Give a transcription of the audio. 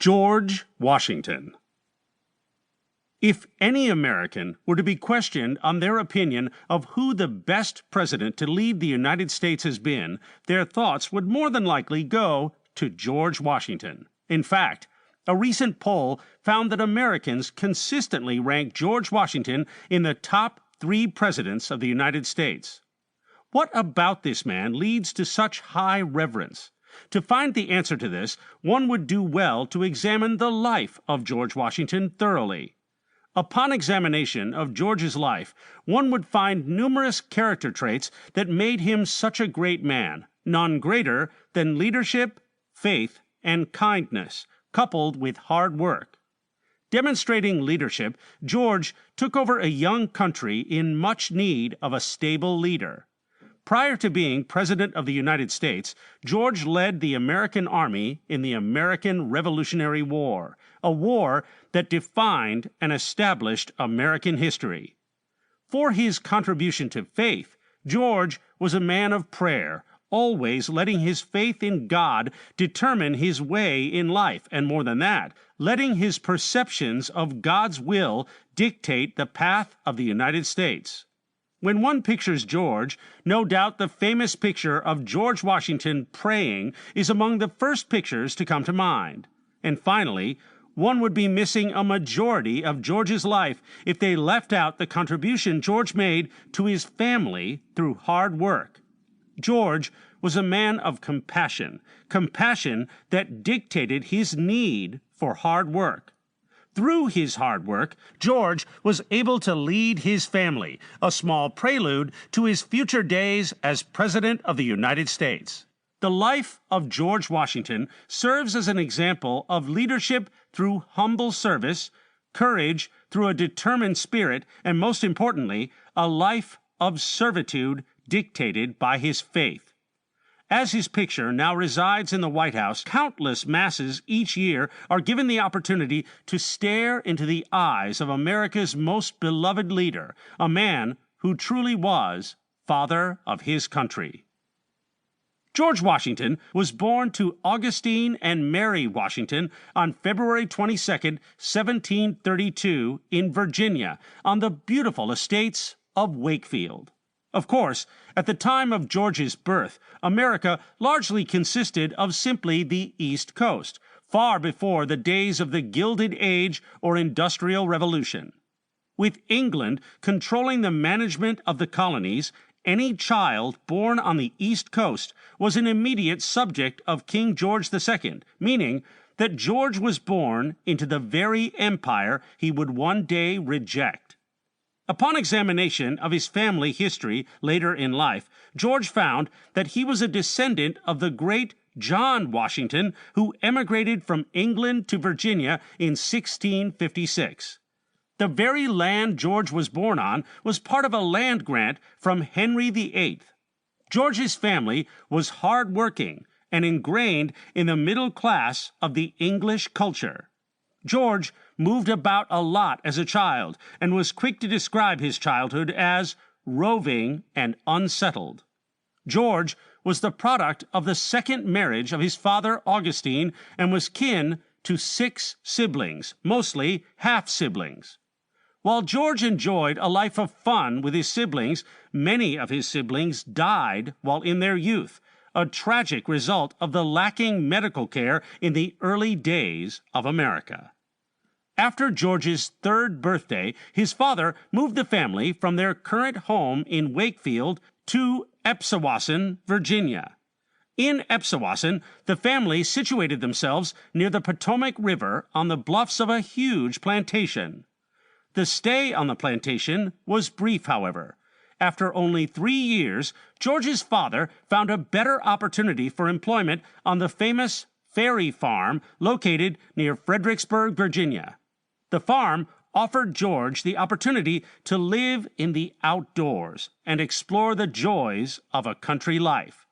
George Washington. If any American were to be questioned on their opinion of who the best president to lead the United States has been, their thoughts would more than likely go to George Washington. In fact, a recent poll found that Americans consistently rank George Washington in the top 3 presidents of the United States. What about this man leads to such high reverence? To find the answer to this, one would do well to examine the life of George Washington thoroughly. Upon examination of George's life, one would find numerous character traits that made him such a great man, none greater than leadership, faith, and kindness, coupled with hard work. Demonstrating leadership, George took over a young country in much need of a stable leader. Prior to being President of the United States, George led the American Army in the American Revolutionary War, a war that defined and established American history. For his contribution to faith, George was a man of prayer, always letting his faith in God determine his way in life, and more than that, letting his perceptions of God's will dictate the path of the United States. When one pictures George, no doubt the famous picture of George Washington praying is among the first pictures to come to mind. And finally, one would be missing a majority of George's life if they left out the contribution George made to his family through hard work. George was a man of compassion that dictated his need for hard work. Through his hard work, George was able to lead his family, a small prelude to his future days as President of the United States. The life of George Washington serves as an example of leadership through humble service, courage through a determined spirit, and most importantly, a life of servitude dictated by his faith. As his picture now resides in the White House, countless masses each year are given the opportunity to stare into the eyes of America's most beloved leader, a man who truly was father of his country. George Washington was born to Augustine and Mary Washington on February 22, 1732, in Virginia, on the beautiful estates of Wakefield. Of course, at the time of George's birth, America largely consisted of simply the East Coast, far before the days of the Gilded Age or Industrial Revolution. With England controlling the management of the colonies, any child born on the East Coast was an immediate subject of King George II, meaning that George was born into the very empire he would one day reject. Upon examination of his family history later in life, George found that he was a descendant of the great John Washington, who emigrated from England to Virginia in 1656. The very land George was born on was part of a land grant from Henry VIII. George's family was hard-working and ingrained in the middle class of the English culture. George moved about a lot as a child and was quick to describe his childhood as roving and unsettled. George was the product of the second marriage of his father Augustine and was kin to 6 siblings, mostly half-siblings. While George enjoyed a life of fun with his siblings, many of his siblings died while in their youth, a tragic result of the lacking medical care in the early days of America. After George's 3rd birthday, his father moved the family from their current home in Wakefield to Epsawasson, Virginia. In Epsawasson, the family situated themselves near the Potomac River on the bluffs of a huge plantation. The stay on the plantation was brief, however. After only 3 years, George's father found a better opportunity for employment on the famous Ferry Farm located near Fredericksburg, Virginia. The farm offered George the opportunity to live in the outdoors and explore the joys of a country life.